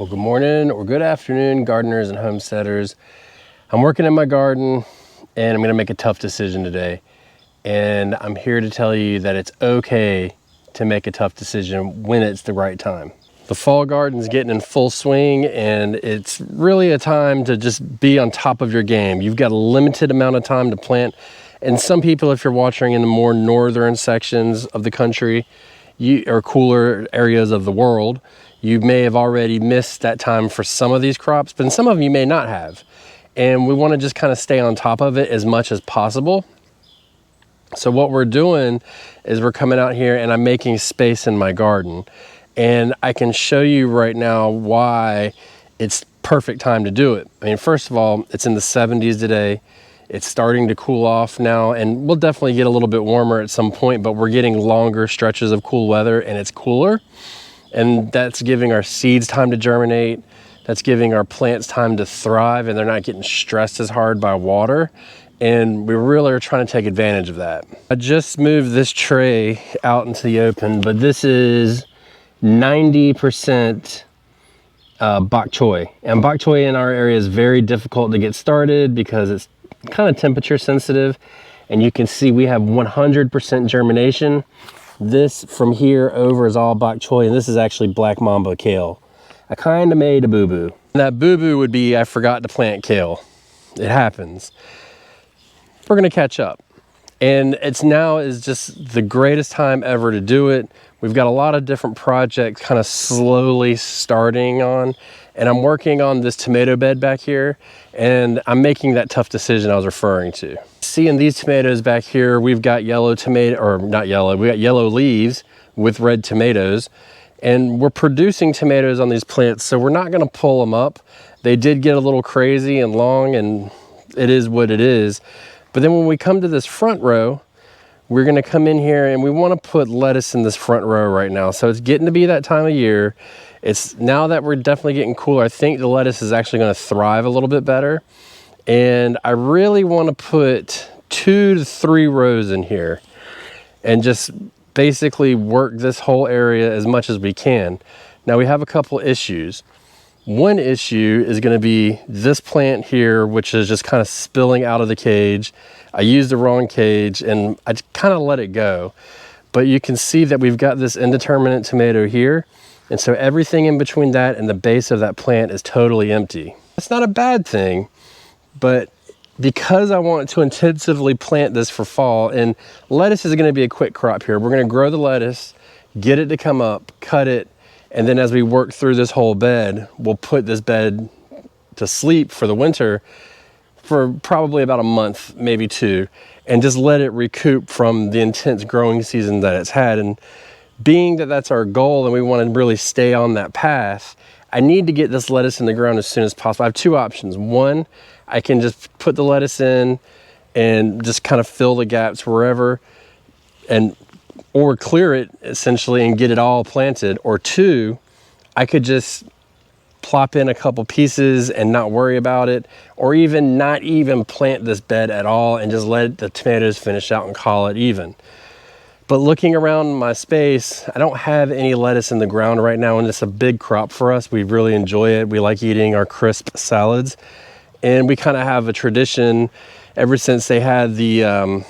Well, good morning or good afternoon, gardeners and homesteaders. I'm working in my garden and I'm gonna make a tough decision today. And I'm here to tell you that it's okay to make a tough decision when it's the right time. The fall garden's getting in full swing and it's really a time to just be on top of your game. You've got a limited amount of time to plant. And some people, if you're watching in the more northern sections of the country, or cooler areas of the world, you may have already missed that time for some of these crops, but some of them you may not have. And we want to just kind of stay on top of it as much as possible. So what we're doing is we're coming out here and I'm making space in my garden. And I can show you right now why it's perfect time to do it. I mean, first of all, it's in the 70s today. It's starting to cool off now, and we'll definitely get a little bit warmer at some point, but we're getting longer stretches of cool weather and it's cooler. And that's giving our seeds time to germinate. That's giving our plants time to thrive, and they're not getting stressed as hard by water. And we really are trying to take advantage of that. I just moved this tray out into the open, but this is 90% bok choy. And bok choy in our area is very difficult to get started because it's kind of temperature sensitive. And you can see we have 100% germination. This from here over is all bok choy, and this is actually black mamba kale. I kind of made a boo-boo. That boo-boo would be I forgot to plant kale. It happens. We're gonna catch up. And it's now is just the greatest time ever to do it. We've got a lot of different projects kind of slowly starting on, and I'm working on this tomato bed back here, and I'm making that tough decision I was referring to. Seeing these tomatoes back here, we've got yellow tomato, or not yellow, we got yellow leaves with red tomatoes, and we're producing tomatoes on these plants, so we're not gonna pull them up. They did get a little crazy and long, and it is what it is. But then when we come to this front row, we're gonna come in here and we wanna put lettuce in this front row right now. So it's getting to be that time of year. It's now that we're definitely getting cooler, I think the lettuce is actually gonna thrive a little bit better. And I really wanna put 2 to 3 rows in here and just basically work this whole area as much as we can. Now we have a couple issues. One issue is going to be this plant here, which is just kind of spilling out of the cage. I used the wrong cage and I kind of let it go. But you can see that we've got this indeterminate tomato here. And so everything in between that and the base of that plant is totally empty. It's not a bad thing, but because I want to intensively plant this for fall, and lettuce is going to be a quick crop here. We're going to grow the lettuce, get it to come up, cut it, and then as we work through this whole bed, we'll put this bed to sleep for the winter for probably about a month, maybe 2, and just let it recoup from the intense growing season that it's had. And being that that's our goal and we want to really stay on that path, I need to get this lettuce in the ground as soon as possible. I have 2 options. One, I can just put the lettuce in and just kind of fill the gaps wherever, or clear it essentially and get it all planted. Or 2, I could just plop in a couple pieces and not worry about it, or even not even plant this bed at all and just let the tomatoes finish out and call it even. But looking around my space, I don't have any lettuce in the ground right now, and it's a big crop for us. We really enjoy it. We like eating our crisp salads, and we kind of have a tradition ever since they had the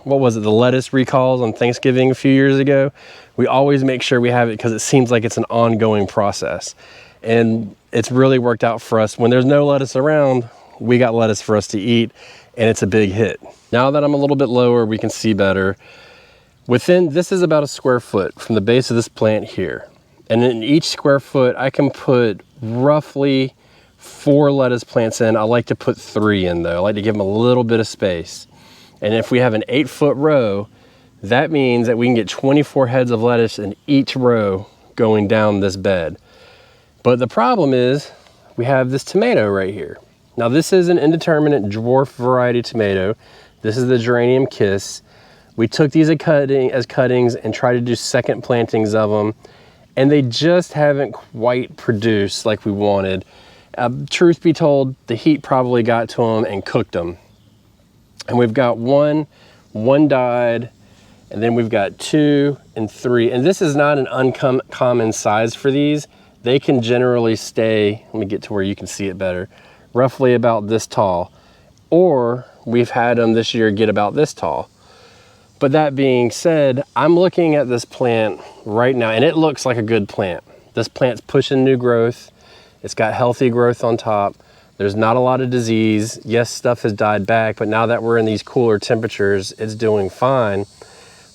what was it, the lettuce recalls on Thanksgiving a few years ago. We always make sure we have it because it seems like it's an ongoing process. And it's really worked out for us. When there's no lettuce around, we got lettuce for us to eat, and it's a big hit. Now that I'm a little bit lower, we can see better. This is about a square foot from the base of this plant here. And in each square foot, I can put roughly 4 lettuce plants in. I like to put 3 in though. I like to give them a little bit of space. And if we have an 8-foot row, that means that we can get 24 heads of lettuce in each row going down this bed. But the problem is we have this tomato right here. Now this is an indeterminate dwarf variety tomato. This is the Geranium Kiss. We took these as cuttings and tried to do second plantings of them, and they just haven't quite produced like we wanted. Truth be told, the heat probably got to them and cooked them. And we've got one died, and then we've got 2 and 3. And this is not an uncommon size for these. they can generally stay, let me get to where you can see it better, roughly about this tall. Or we've had them this year get about this tall. But that being said, I'm looking at this plant right now and it looks like a good plant. This plant's pushing new growth. It's got healthy growth on top. There's not a lot of disease. Yes, stuff has died back, but now that we're in these cooler temperatures, it's doing fine.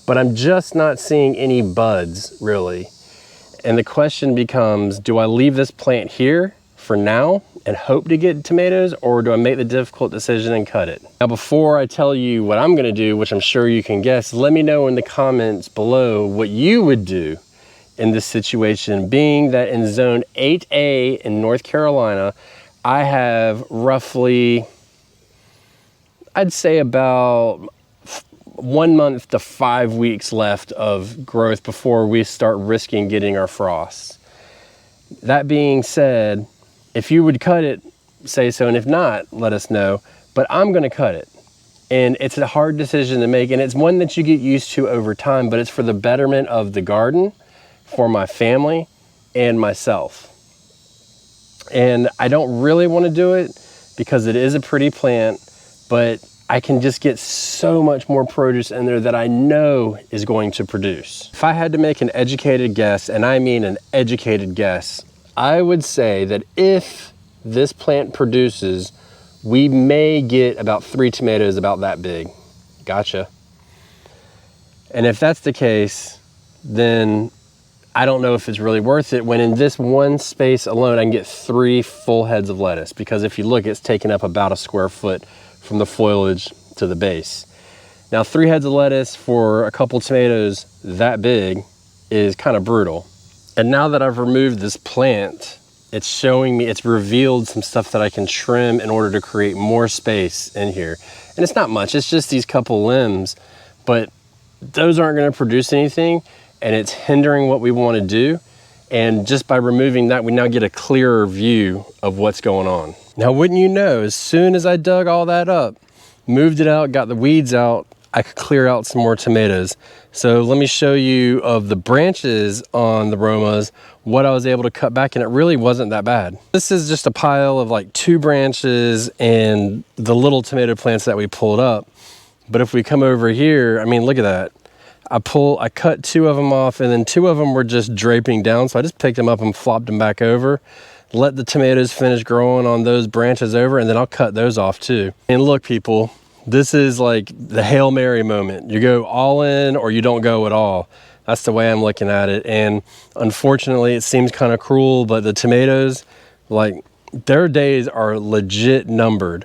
But I'm just not seeing any buds, really. And the question becomes, do I leave this plant here for now and hope to get tomatoes, or do I make the difficult decision and cut it? Now, before I tell you what I'm gonna do, which I'm sure you can guess, let me know in the comments below what you would do in this situation, being that in zone 8A in North Carolina, I have roughly, I'd say about 1 month to 5 weeks left of growth before we start risking getting our frosts. That being said, if you would cut it, say so, and if not, let us know, but I'm gonna cut it. And it's a hard decision to make, and it's one that you get used to over time, but it's for the betterment of the garden, for my family, and myself. And I don't really want to do it because it is a pretty plant, but I can just get so much more produce in there that I know is going to produce. If I had to make an educated guess, and I mean an educated guess, I would say that if this plant produces, we may get about 3 tomatoes about that big. Gotcha. And if that's the case, then I don't know if it's really worth it when in this one space alone, I can get 3 full heads of lettuce, because if you look, it's taking up about a square foot from the foliage to the base. Now, 3 heads of lettuce for a couple tomatoes that big is kind of brutal. And now that I've removed this plant, it's showing me, it's revealed some stuff that I can trim in order to create more space in here. And it's not much, it's just these couple limbs, but those aren't gonna produce anything, and it's hindering what we want to do. And just by removing that, we now get a clearer view of what's going on. Now, wouldn't you know, as soon as I dug all that up, moved it out, got the weeds out, I could clear out some more tomatoes. So let me show you of the branches on the Romas, what I was able to cut back, and it really wasn't that bad. This is just a pile of like 2 branches and the little tomato plants that we pulled up. But if we come over here, I mean, look at that. I cut 2 of them off, and then 2 of them were just draping down. So I just picked them up and flopped them back over, let the tomatoes finish growing on those branches over, and then I'll cut those off too. And look, people, this is like the Hail Mary moment. You go all in or you don't go at all. That's the way I'm looking at it. And unfortunately, it seems kind of cruel, but the tomatoes, like, their days are legit numbered.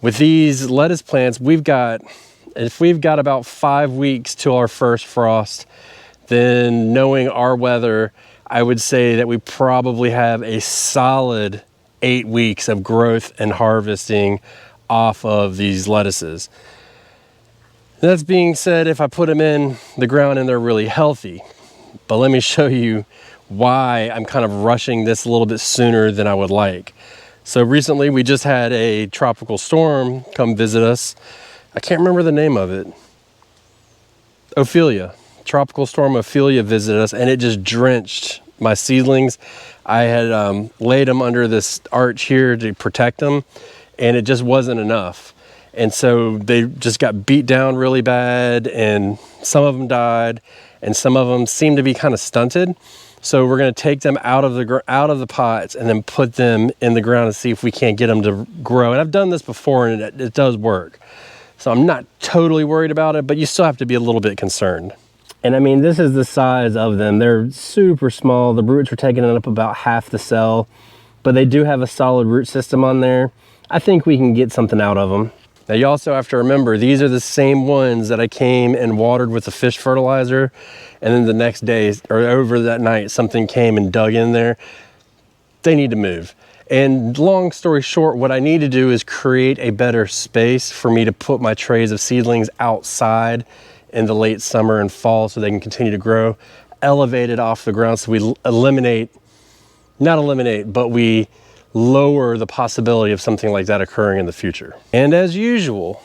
With these lettuce plants, if we've got about 5 weeks till our first frost, then knowing our weather, I would say that we probably have a solid 8 weeks of growth and harvesting off of these lettuces. That being said, if I put them in the ground and they're really healthy, but let me show you why I'm kind of rushing this a little bit sooner than I would like. So recently we just had a tropical storm come visit us. I can't remember the name of it. Ophelia. Tropical storm Ophelia visited us, and it just drenched my seedlings. I had laid them under this arch here to protect them, and it just wasn't enough. And so they just got beat down really bad, and some of them died, and some of them seemed to be kind of stunted. So we're going to take them out of the pots and then put them in the ground and see if we can't get them to grow. And I've done this before, and it does work. So I'm not totally worried about it, but you still have to be a little bit concerned. And I mean, this is the size of them. They're super small. The roots are taking up about half the cell, but they do have a solid root system on there. I think we can get something out of them. Now, you also have to remember, these are the same ones that I came and watered with the fish fertilizer, and then the next day, or over that night, something came and dug in there. They need to move. And long story short, what I need to do is create a better space for me to put my trays of seedlings outside in the late summer and fall so they can continue to grow, elevated off the ground, so we we lower the possibility of something like that occurring in the future. And as usual,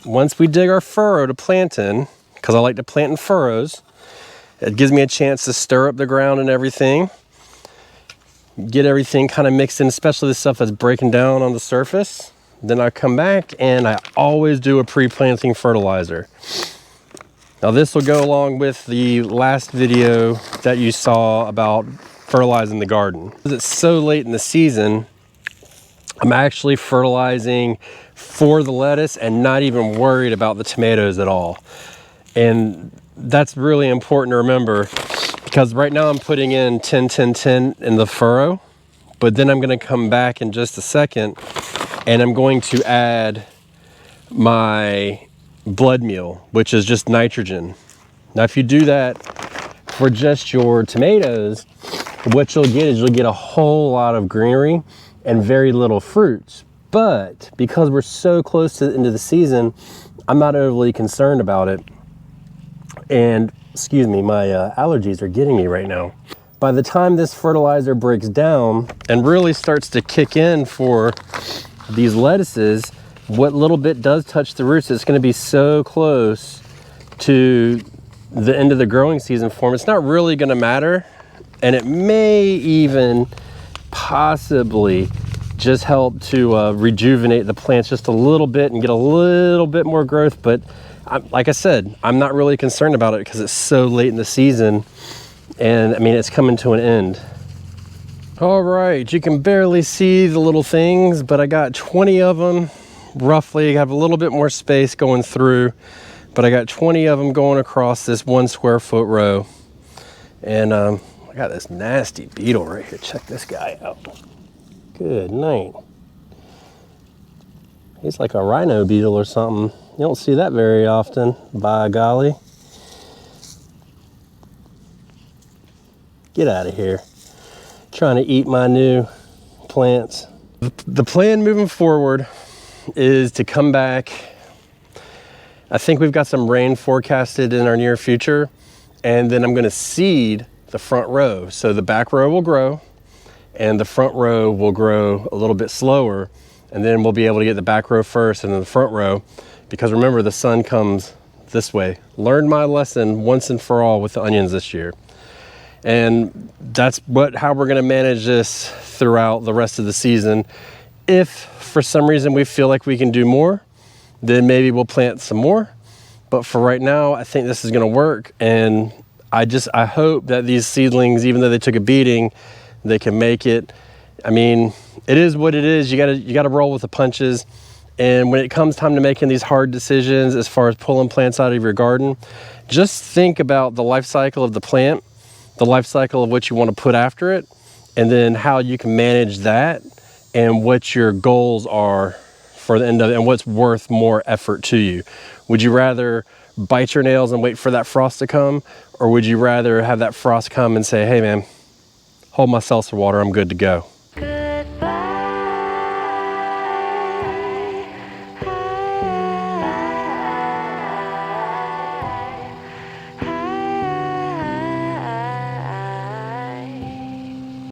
once we dig our furrow to plant in, because I like to plant in furrows, it gives me a chance to stir up the ground and everything. get everything kind of mixed in, especially the stuff that's breaking down on the surface. Then I come back and I always do a pre-planting fertilizer. Now this will go along with the last video that you saw about fertilizing the garden. Because it's so late in the season, I'm actually fertilizing for the lettuce and not even worried about the tomatoes at all. And that's really important to remember, because right now I'm putting in 10, 10, 10 in the furrow, but then I'm going to come back in just a second and I'm going to add my blood meal, which is just nitrogen. Now, if you do that for just your tomatoes, what you'll get is you'll get a whole lot of greenery and very little fruits. But because we're so close to the end of the season, I'm not overly concerned about it. And excuse me, my allergies are getting me right now. By the time this fertilizer breaks down and really starts to kick in for these lettuces, what little bit does touch the roots, it's going to be so close to the end of the growing season for them, it's not really going to matter. And it may even possibly just help to rejuvenate the plants just a little bit and get a little bit more growth. But like I said, I'm not really concerned about it because it's so late in the season, and I mean, it's coming to an end. All right, you can barely see the little things, but I got 20 of them roughly. I have a little bit more space going through, but I got 20 of them going across this 1 square foot row. And I got this nasty beetle right here. Check this guy out. Good night. He's like a rhino beetle or something. You don't see that very often, by golly. Get out of here. Trying to eat my new plants. The plan moving forward is to come back. I think we've got some rain forecasted in our near future, and then I'm going to seed the front row. So the back row will grow and the front row will grow a little bit slower, and then we'll be able to get the back row first and then the front row, because remember, the sun comes this way. Learned my lesson once and for all with the onions this year. And that's how we're going to manage this throughout the rest of the season. If for some reason we feel like we can do more, then maybe we'll plant some more. But for right now, I think this is going to work. And I hope that these seedlings, even though they took a beating, they can make it. I mean, it is what it is. You gotta roll with the punches. And when it comes time to making these hard decisions as far as pulling plants out of your garden, just think about the life cycle of the plant, the life cycle of what you want to put after it, and then how you can manage that and what your goals are for the end of it and what's worth more effort to you. Would you rather bite your nails and wait for that frost to come, or would you rather have that frost come and say, hey man, hold my seltzer water, I'm good to go?